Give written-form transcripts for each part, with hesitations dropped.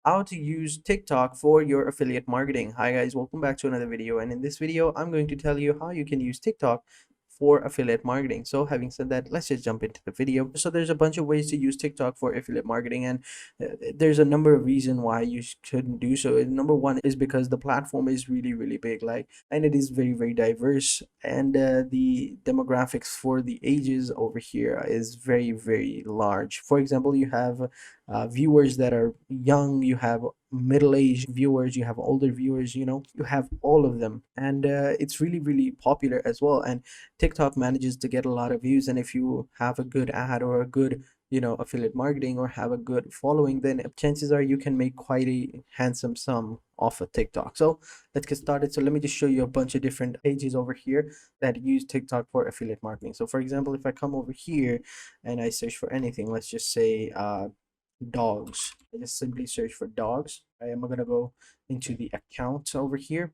how to use TikTok for your affiliate marketing. Hi guys, welcome back to another video, and in this video I'm going to tell you how you can use TikTok for affiliate marketing. So having said that, let's just jump into the video. So there's a bunch of ways to use TikTok for affiliate marketing, and there's a number of reasons why you shouldn't do so. And number one is because the platform is really big, like, and it is very diverse, and the demographics for the ages over here is very large. For example, you have viewers that are young, you have middle-aged viewers, you have older viewers, you have all of them, and it's really popular as well. And TikTok manages to get a lot of views, and if you have a good ad or a good affiliate marketing or have a good following, then chances are you can make quite a handsome sum off of TikTok. So let's get started. So let me just show you a bunch of different pages over here that use TikTok for affiliate marketing. So for example, if I come over here and I search for anything, let's just say dogs. I just simply search for dogs. I am gonna go into the accounts over here,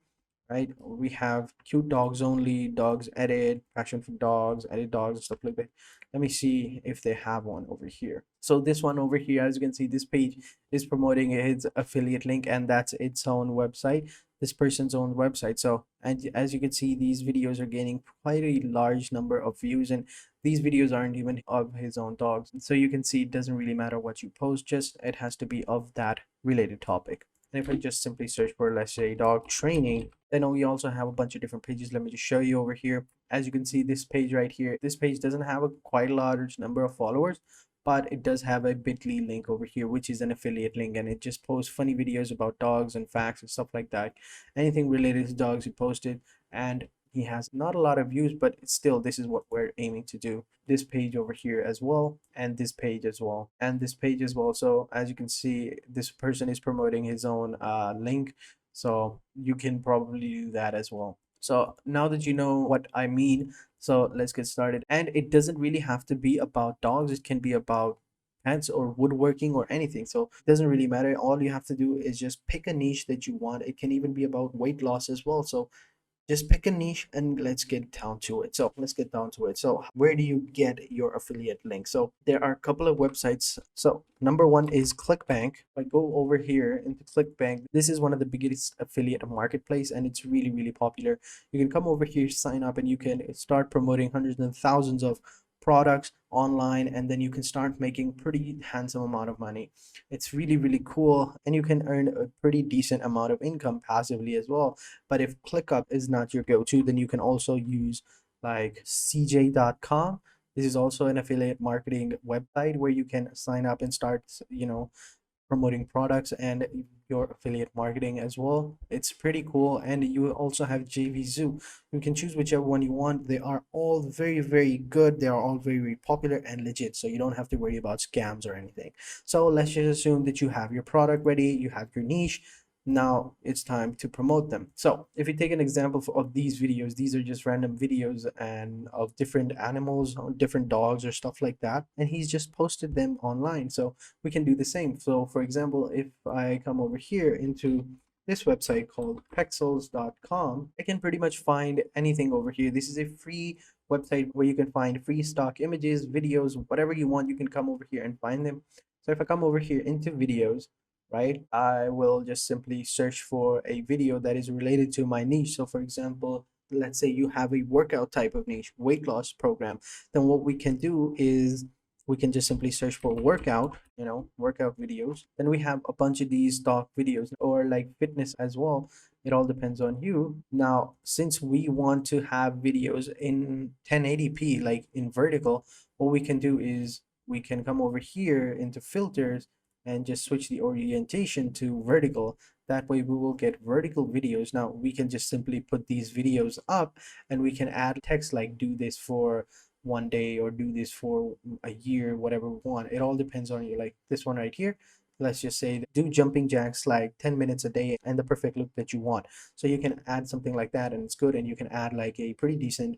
right? We have cute dogs only, dogs edit, passion for dogs, edit dogs, and stuff like that. Let me see if they have one over here. So this one over here, as you can see, this page is promoting its affiliate link, and that's its own website, this person's own website. So, and as you can see, these videos are gaining quite a large number of views, and these videos aren't even of his own dogs. So you can see it doesn't really matter what you post, just it has to be of that related topic. And if I just simply search for, let's say, dog training, then we also have a bunch of different pages. Let me just show you over here. As you can see, this page right here, this page doesn't have a quite large number of followers, but it does have a bit.ly link over here, which is an affiliate link, and it just posts funny videos about dogs and facts and stuff like that. Anything related to dogs, he posted, and he has not a lot of views, but still, this is what we're aiming to do. This page over here as well, and this page as well, and this page as well. So as you can see, this person is promoting his own link, so you can probably do that as well. So now that you know what I mean, so let's get started. And it doesn't really have to be about dogs, it can be about pets or woodworking or anything. So it doesn't really matter. All you have to do is just pick a niche that you want. It can even be about weight loss as well. So just pick a niche and let's get down to it. So let's get down to it. So where do you get your affiliate link? So there are a couple of websites. So number one is ClickBank. If I go over here into ClickBank, this is one of the biggest affiliate marketplace, and it's really popular. You can come over here, sign up, and you can start promoting hundreds and thousands of products online, and then you can start making pretty handsome amount of money. It's really cool, and you can earn a pretty decent amount of income passively as well. But if ClickUp is not your go-to, then you can also use like cj.com. This is also an affiliate marketing website where you can sign up and start promoting products and your affiliate marketing as well. It's pretty cool. And you also have JVZoo. You can choose whichever one you want. They are all very good. They are all very popular and legit, so you don't have to worry about scams or anything. So let's just assume that you have your product ready, you have your niche. Now it's time to promote them. So if you take an example of these videos, these are just random videos and of different animals or different dogs or stuff like that, and he's just posted them online. So we can do the same. So for example, if I come over here into this website called pixelscom, I can pretty much find anything over here. This is a free website where you can find free stock images, videos, whatever you want. You can come over here and find them. So if I come over here into videos, right, I will just simply search for a video that is related to my niche. So for example, let's say you have a workout type of niche, weight loss program, then what we can do is we can just simply search for workout, workout videos. Then we have a bunch of these stock videos, or like fitness as well. It all depends on you. Now, since we want to have videos in 1080p, like in vertical, what we can do is we can come over here into filters and just switch the orientation to vertical. That way we will get vertical videos. Now we can just simply put these videos up, and we can add text like do this for 1 day or do this for a year, whatever we want. It all depends on you. Like this one right here, let's just say do jumping jacks like 10 minutes a day and the perfect look that you want. So you can add something like that, and it's good. And you can add like a pretty decent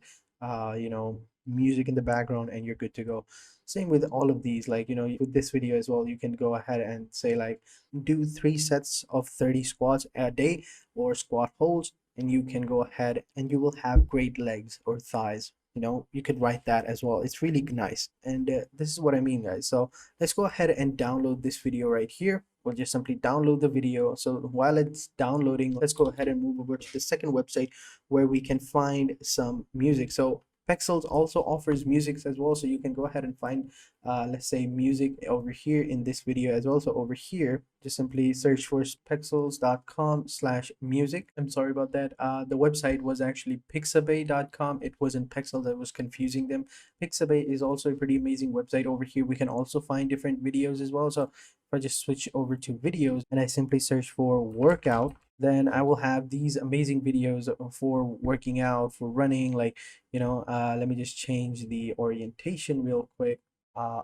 music in the background, and you're good to go. Same with all of these, like with this video as well, you can go ahead and say like do 3 sets of 30 squats a day or squat holds, and you can go ahead and you will have great legs or thighs. you know, you could write that as well. It's really nice. And this is what I mean, guys. So let's go ahead and download this video right here. We'll just simply download the video. So while it's downloading, let's go ahead and move over to the second website where we can find some music. So Pexels also offers music as well, so you can go ahead and find let's say music over here in this video as well. So over here, just simply search for pexels.com/music. I'm sorry about that. The website was actually pixabay.com. It wasn't Pexels, that was confusing them. Pixabay is also a pretty amazing website. Over here we can also find different videos as well. So if I just switch over to videos and I simply search for workout, then I will have these amazing videos for working out, for running. Like, you know, let me just change the orientation real quick.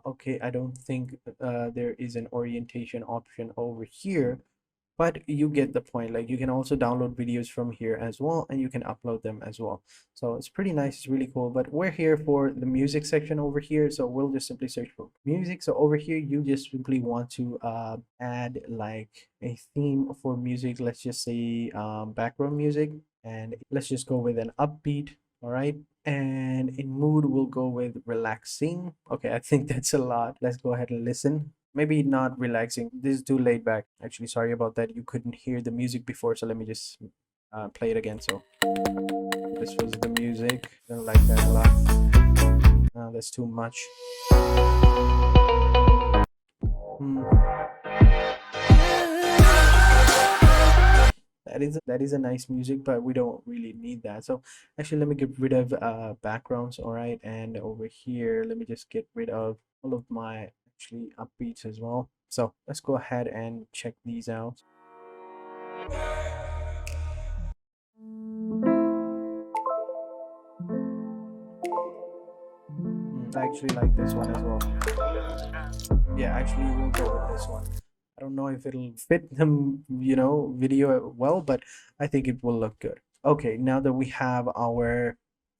Okay, I don't think there is an orientation option over here, but you get the point. Like, you can also download videos from here as well, and you can upload them as well. So it's pretty nice, it's really cool. But we're here for the music section over here, so we'll just simply search for music. So over here you just simply want to add like a theme for music. Let's just say background music, and let's just go with an upbeat. All right, and in mood we'll go with relaxing. Okay, I think that's a lot. Let's go ahead and listen. Maybe not relaxing, this is too laid back. Actually, sorry about that, you couldn't hear the music before, so let me just play it again. So this was the music. Don't like that a lot. That's too much. That is a nice music, but we don't really need that. So actually, let me get rid of backgrounds. All right, and over here let me just get rid of all of my actually upbeats as well. So let's go ahead and check these out. I actually like this one as well. Yeah, actually we'll go with this one. I don't know if it'll fit them, you know, video well, but I think it will look good. Okay, now that we have our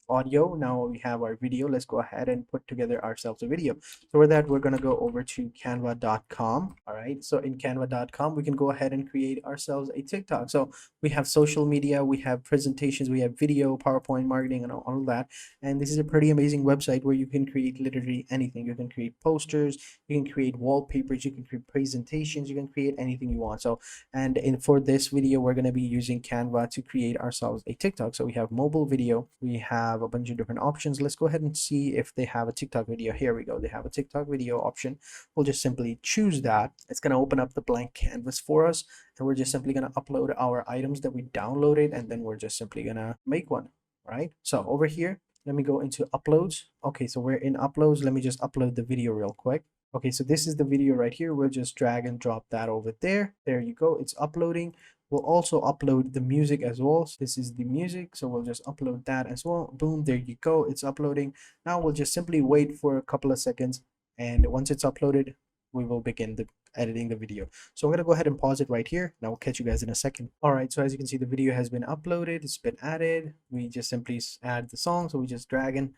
audio, now we have our video, let's go ahead and put together ourselves a video. So for that, we're going to go over to canva.com. All right, so in canva.com we can go ahead and create ourselves a TikTok. So we have social media, we have presentations, we have video, PowerPoint marketing, and all of that. And this is a pretty amazing website where you can create literally anything. You can create posters, you can create wallpapers, you can create presentations, you can create anything you want. So and for this video we're going to be using Canva to create ourselves a TikTok. So we have mobile video, we have a bunch of different options. Let's go ahead and see if they have a TikTok video. Here we go, they have a TikTok video option. We'll just simply choose that. It's going to open up the blank canvas for us, and we're just simply going to upload our items that we downloaded, and then we're just simply going to make one. Right, so over here let me go into uploads. Okay, so we're in uploads. Let me just upload the video real quick. Okay, so this is the video right here. We'll just drag and drop that over there. There you go, it's uploading. We'll also upload the music as well. So this is the music, so we'll just upload that as well. Boom, there you go, it's uploading. Now we'll just simply wait for a couple of seconds, and once it's uploaded we will begin editing the video. So I'm going to go ahead and pause it right here, and I will catch you guys in a second. All right, so as you can see, the video has been uploaded, it's been added. We just simply add the song, so we just drag and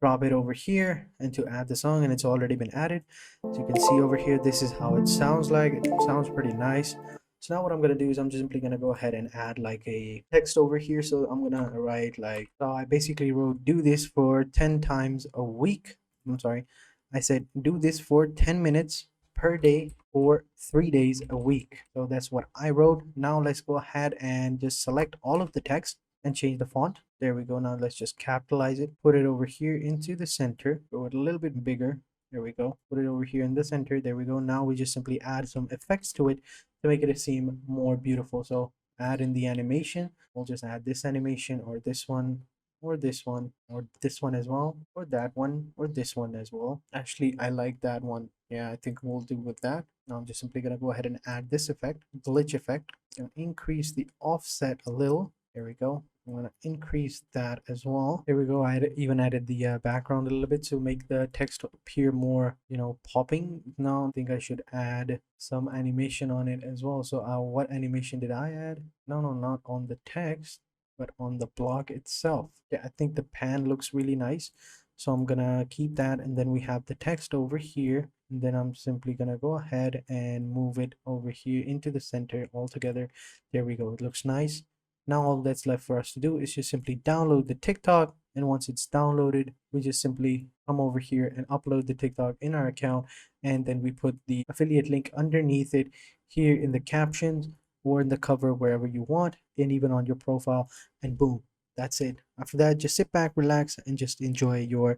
drop it over here and to add the song, and it's already been added. So you can see over here, this is how it sounds like. It sounds pretty nice. So now what I'm going to do is I'm just simply going to go ahead and add like a text over here. So I'm going to write like, so I basically wrote, do this for 10 times a week. I'm sorry, I said do this for 10 minutes per day for 3 days a week. So that's what I wrote. Now let's go ahead and just select all of the text and change the font. There we go. Now let's just capitalize it, put it over here into the center, go it a little bit bigger. There we go, put it over here in the center. There we go. Now we just simply add some effects to it to make it seem more beautiful. So add in the animation, we'll just add this animation, or this one, or this one, or this one as well, or that one, or this one as well. Actually, I like that one. Yeah, I think we'll do with that. Now I'm just simply gonna go ahead and add this effect, glitch effect, and increase the offset a little. There we go. I'm going to increase that as well. There we go. I even added the background a little bit to make the text appear more, you know, popping. Now I think I should add some animation on it as well. So what animation did I add? No, not on the text, but on the block itself. Yeah, I think the pan looks really nice. So I'm gonna keep that, and then we have the text over here, and then I'm simply gonna go ahead and move it over here into the center altogether. There we go. It looks nice. Now all that's left for us to do is just simply download the TikTok And once it's downloaded, we just simply come over here and upload the TikTok in our account, and then we put the affiliate link underneath it here in the captions or in the cover, wherever you want, and even on your profile, and boom, that's it. After that, just sit back, relax, and just enjoy your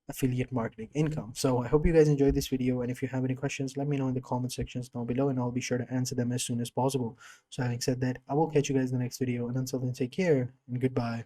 affiliate marketing income. So I hope you guys enjoyed this video, and if you have any questions, let me know in the comment sections down below, and I'll be sure to answer them as soon as possible. So having said that, I will catch you guys in the next video, and until then, take care and goodbye.